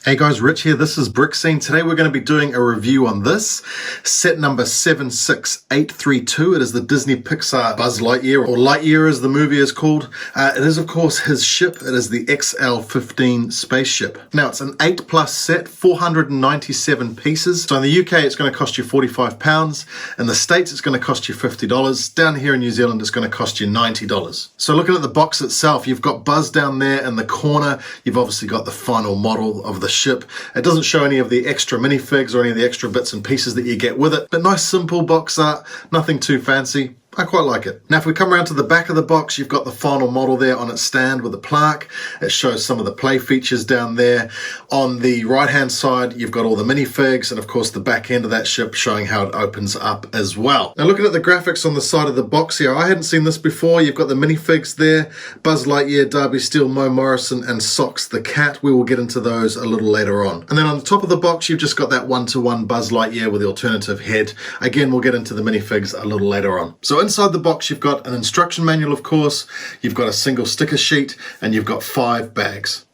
Hey guys, Rich here. This is Brick Scene. Today we're going to be doing a review on this set number 76832. It is the Disney Pixar Buzz Lightyear, or Lightyear as the movie is called. It is of course his ship. It is the XL-15 Spaceship. Now it's an 8+ set, 497 pieces. So in the UK it's going to cost you £45. In the States it's going to cost you $50. Down here in New Zealand it's going to cost you $90. So looking at the box itself, you've got Buzz down there in the corner. You've obviously got the final model of the ship. It doesn't show any of the extra minifigs or any of the extra bits and pieces that you get with it, but nice simple box art, nothing too fancy. I quite like it. Now if we come around to the back of the box, you've got the final model there on its stand with a plaque. It shows some of the play features down there. On the right hand side you've got all the minifigs and of course the back end of that ship showing how it opens up as well. Now looking at the graphics on the side of the box here, I hadn't seen this before. You've got the minifigs there, Buzz Lightyear, Darby Steele, Mo Morrison and Socks the cat. We will get into those a little later on. And then on the top of the box you've just got that one-to-one Buzz Lightyear with the alternative head. Again, we'll get into the minifigs a little later on. So inside the box you've got an instruction manual, of course, you've got a single sticker sheet, and you've got 5 bags.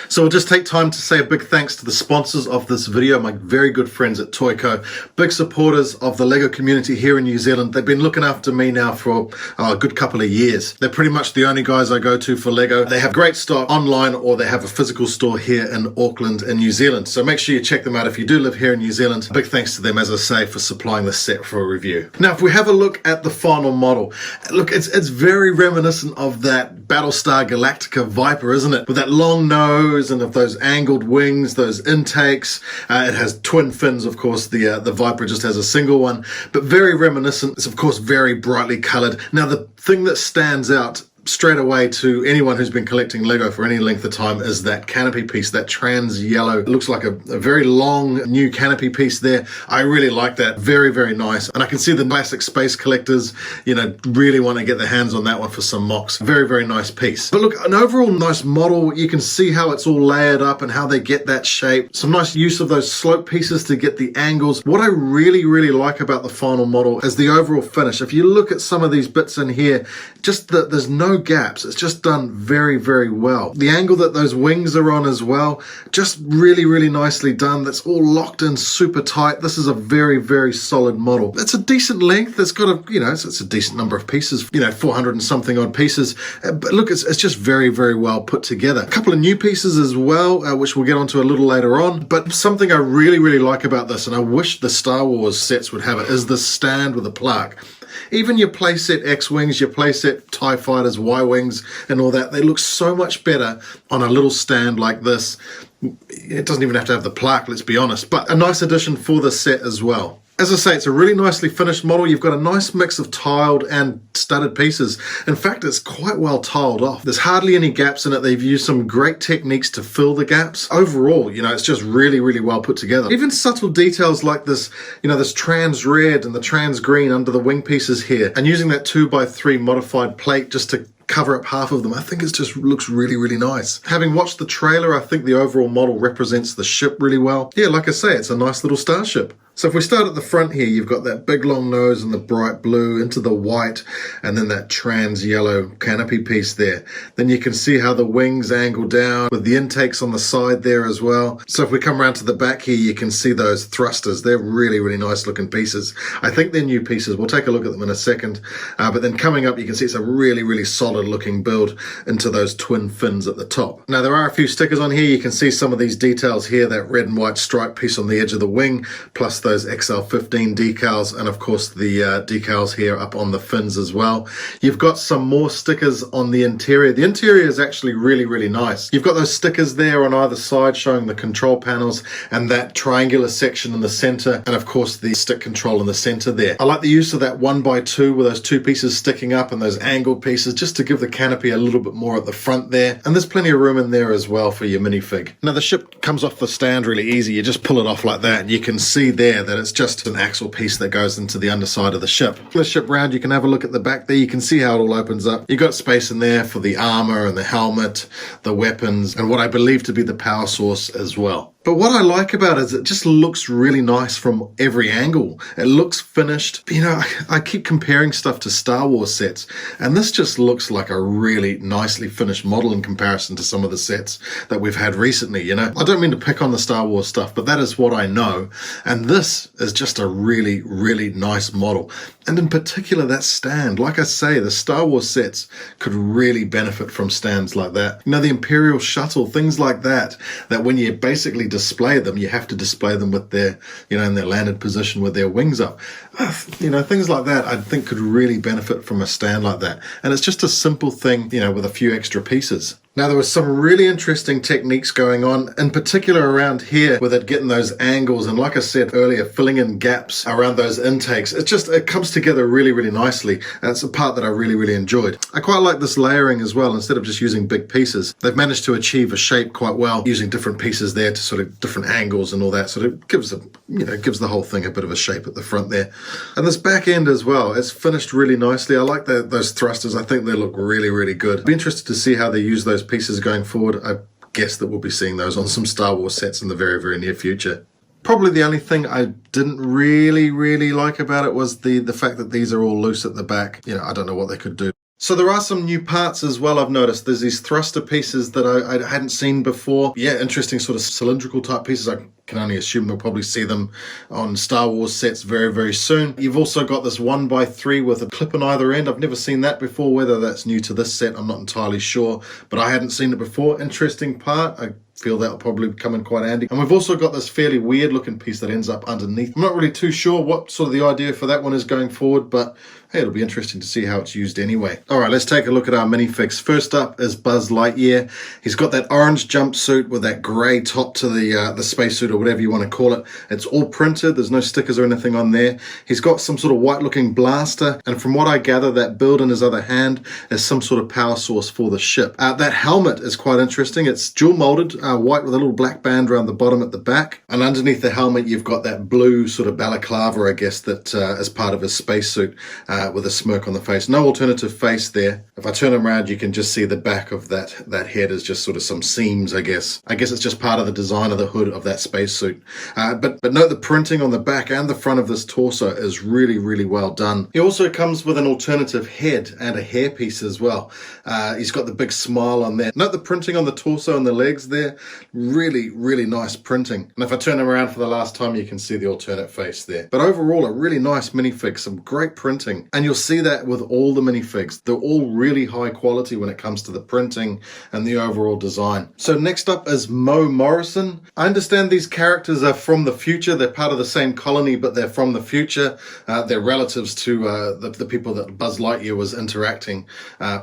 So we'll just take time to say a big thanks to the sponsors of this video, my very good friends at Toyco, big supporters of the Lego community here in New Zealand. They've been looking after me now for a good couple of years. They're pretty much the only guys I go to for Lego. They have great stock online or they have a physical store here in Auckland in New Zealand. So make sure you check them out if you do live here in New Zealand. Big thanks to them, as I say, for supplying the set for a review. Now if we have a look at the final model, look, it's very reminiscent of that Battlestar Galactica Viper, isn't it? With that long nose and of those angled wings, those intakes. It has twin fins, of course. The Viper just has a single one, but very reminiscent. It's of course very brightly colored. Now the thing that stands out straight away to anyone who's been collecting Lego for any length of time is that canopy piece, that trans yellow. It looks like a very long new canopy piece there. I really like that. Very, very nice. And I can see the classic space collectors, you know, really want to get their hands on that one for some mocks. Very, very nice piece. But look, an overall nice model. You can see how it's all layered up and how they get that shape. Some nice use of those slope pieces to get the angles. What I really, really like about the final model is the overall finish. If you look at some of these bits in here, just that there's no gaps. It's just done very, very well. The angle that those wings are on as well, just really, really nicely done. That's all locked in super tight. This is a very, very solid model. It's a decent length. It's got a, you know, it's a decent number of pieces, you know, 400 and something odd pieces. But look, it's just very, very well put together. A couple of new pieces as well, which we'll get onto a little later on. But something I really, really like about this, and I wish the Star Wars sets would have it, is the stand with a plaque. Even your playset X-Wings, your playset TIE Fighters, Y-Wings and all that, they look so much better on a little stand like this. It doesn't even have to have the plaque, let's be honest, but a nice addition for the set as well. As I say, it's a really nicely finished model. You've got a nice mix of tiled and studded pieces. In fact, it's quite well tiled off. There's hardly any gaps in it. They've used some great techniques to fill the gaps. Overall, you know, it's just really, really well put together. Even subtle details like this, you know, this trans red and the trans green under the wing pieces here, and using that 2x3 modified plate just to cover up half of them. I think it just looks really, really nice. Having watched the trailer, I think the overall model represents the ship really well. Yeah, like I say, it's a nice little starship. So if we start at the front here, you've got that big long nose and the bright blue into the white, and then that trans yellow canopy piece there. Then you can see how the wings angle down with the intakes on the side there as well. So if we come around to the back here, you can see those thrusters. They're really, really nice looking pieces. I think they're new pieces. We'll take a look at them in a second. But then coming up, you can see it's a really, really solid looking build into those twin fins at the top. Now there are a few stickers on here. You can see some of these details here, that red and white stripe piece on the edge of the wing, plus those XL-15 decals, and of course the decals here up on the fins as well. You've got some more stickers on the interior. The interior is actually really, really nice. You've got those stickers there on either side showing the control panels and that triangular section in the center, and of course the stick control in the center there. I like the use of that 1x2 with those 2 pieces sticking up and those angled pieces just to give the canopy a little bit more at the front there, and there's plenty of room in there as well for your minifig. Now the ship comes off the stand really easy. You just pull it off like that and you can see there that it's just an axle piece that goes into the underside of the ship. The ship round, you can have a look at the back there. You can see how it all opens up. You've got space in there for the armor and the helmet, the weapons, and what I believe to be the power source as well. But what I like about it is it just looks really nice from every angle. It looks finished. You know, I keep comparing stuff to Star Wars sets, and this just looks like a really nicely finished model in comparison to some of the sets that we've had recently, you know. I don't mean to pick on the Star Wars stuff, but that is what I know. And this is just a really, really nice model. And in particular, that stand. Like I say, the Star Wars sets could really benefit from stands like that. You know, the Imperial Shuttle, things like that, that when you basically display them, you have to display them with their, you know, in their landed position with their wings up. You know, things like that I think could really benefit from a stand like that. And it's just a simple thing, you know, with a few extra pieces. Now, there was some really interesting techniques going on, in particular around here with it getting those angles. And like I said earlier, filling in gaps around those intakes. It comes together really, really nicely. And it's a part that I really, really enjoyed. I quite like this layering as well. Instead of just using big pieces, they've managed to achieve a shape quite well using different pieces there to sort of different angles and all that. So it gives the whole thing a bit of a shape at the front there. And this back end as well, it's finished really nicely. I like those thrusters. I think they look really, really good. I'd be interested to see how they use those pieces going forward. I guess that we'll be seeing those on some Star Wars sets in the very, very near future. Probably the only thing I didn't really like about it was the fact that these are all loose at the back. You know, I don't know what they could do. So there are some new parts as well, I've noticed. There's these thruster pieces that I hadn't seen before. Yeah, interesting sort of cylindrical type pieces. I can only assume we'll probably see them on Star Wars sets very, very soon. You've also got this 1x3 with a clip on either end. I've never seen that before. Whether that's new to this set, I'm not entirely sure, but I hadn't seen it before. Interesting part. I feel that'll probably come in quite handy. And we've also got this fairly weird looking piece that ends up underneath. I'm not really too sure what sort of the idea for that one is going forward, but hey, it'll be interesting to see how it's used anyway. All right, let's take a look at our minifigs. First up is Buzz Lightyear. He's got that orange jumpsuit with that grey top to the spacesuit or whatever you want to call it. It's all printed. There's no stickers or anything on there. He's got some sort of white looking blaster, and from what I gather, that build in his other hand is some sort of power source for the ship. That helmet is quite interesting. It's dual molded, white with a little black band around the bottom at the back, and underneath the helmet you've got that blue sort of balaclava, I guess, that is part of his spacesuit, with a smirk on the face. No alternative face there. If I turn him around, you can just see the back of that head is just sort of some seams, I guess. I guess it's just part of the design of the hood of that spacesuit. But note the printing on the back and the front of this torso is really, really well done. He also comes with an alternative head and a hairpiece as well. He's got the big smile on there. Note the printing on the torso and the legs there. Really, really nice printing. And if I turn him around for the last time, you can see the alternate face there. But overall, a really nice minifig, some great printing. And you'll see that with all the minifigs. They're all really high quality when it comes to the printing and the overall design. So next up is Mo Morrison. I understand these characters are from the future. They're part of the same colony, but they're from the future. They're relatives to the people that Buzz Lightyear was interacting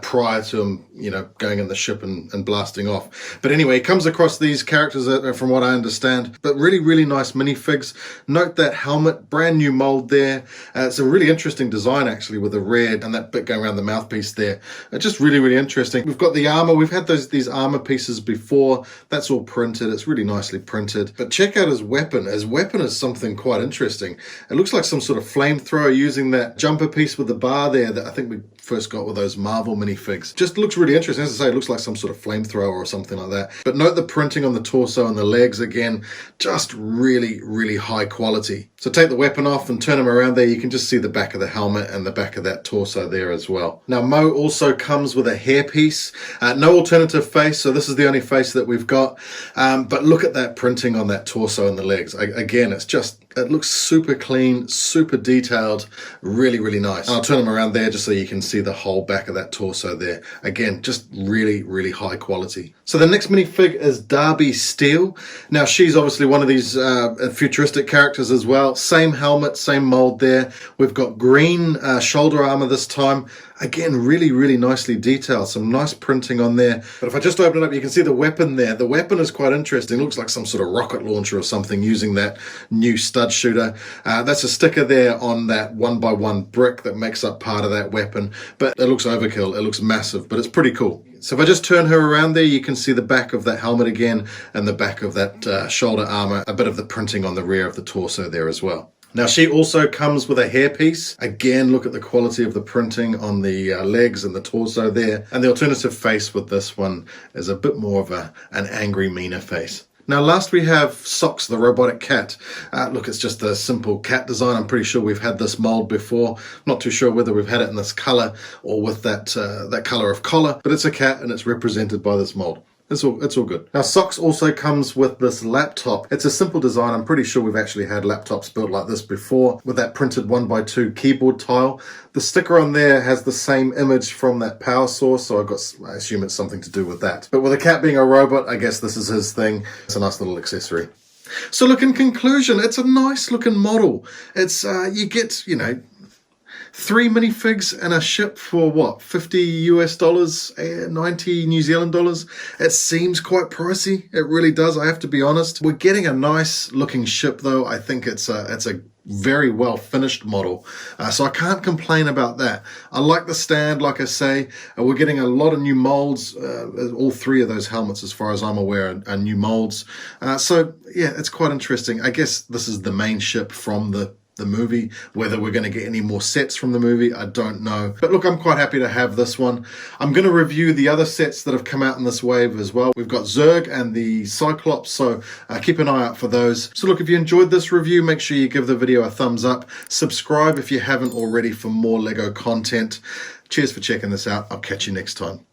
prior to him, you know, going in the ship and blasting off. But anyway, he comes across these characters from what I understand, but really, really nice minifigs. Note that helmet, brand new mold there. It's a really interesting design actually, with the red and that bit going around the mouthpiece there. Just really, really interesting. We've got the armor. We've had these armor pieces before. That's all printed. It's really nicely printed. But check out his weapon. His weapon is something quite interesting. It looks like some sort of flamethrower using that jumper piece with the bar there that I think we first got with those Marvel minifigs. Just looks really interesting. As I say, it looks like some sort of flamethrower or something like that. But note the printing on the torso and the legs again, just really, really high quality. So take the weapon off and turn him around there. You can just see the back of the helmet and the back of that torso there as well. Now, Mo also comes with a hairpiece. No alternative face, so this is the only face that we've got. But look at that printing on that torso and the legs. Again, it looks super clean, super detailed, really, really nice. And I'll turn them around there just so you can see the whole back of that torso there. Again, just really, really high quality. So the next minifig is Darby Steele. Now, she's obviously one of these futuristic characters as well. Same helmet, same mold there. We've got green shoulder armor this time. Again, really, really nicely detailed. Some nice printing on there. But if I just open it up, you can see the weapon there. The weapon is quite interesting. It looks like some sort of rocket launcher or something using that new stud shooter. That's a sticker there on that 1x1 brick that makes up part of that weapon. But it looks overkill. It looks massive, but it's pretty cool. So if I just turn her around there, you can see the back of that helmet again and the back of that shoulder armor. A bit of the printing on the rear of the torso there as well. Now, she also comes with a hairpiece. Again, look at the quality of the printing on the legs and the torso there. And the alternative face with this one is a bit more of an angry, meaner face. Now last we have Socks, the robotic cat. Look, it's just a simple cat design. I'm pretty sure we've had this mold before. Not too sure whether we've had it in this color or with that color of collar, but it's a cat and it's represented by this mold. It's all good. Now Socks also comes with this laptop. It's a simple design. I'm pretty sure we've actually had laptops built like this before with that printed 1x2 keyboard tile. The sticker on there has the same image from that power source, so I assume it's something to do with that. But with a cat being a robot, I guess this is his thing. It's a nice little accessory. So look, in conclusion, it's a nice looking model. It's you get, 3 minifigs and a ship for what, $50 US, 90 New Zealand dollars. It seems quite pricey. It really does, I have to be honest. We're getting a nice looking ship though. I think it's a very well finished model, so I can't complain about that. I like the stand, like I say. We're getting a lot of new molds. All 3 of those helmets, as far as I'm aware, are new molds. So yeah, it's quite interesting. I guess this is the main ship from the movie. Whether we're going to get any more sets from the movie, I don't know. But look, I'm quite happy to have this one. I'm going to review the other sets that have come out in this wave as well. We've got Zurg and the Cyclops, so keep an eye out for those. So look, if you enjoyed this review, make sure you give the video a thumbs up. Subscribe if you haven't already for more Lego content. Cheers for checking this out. I'll catch you next time.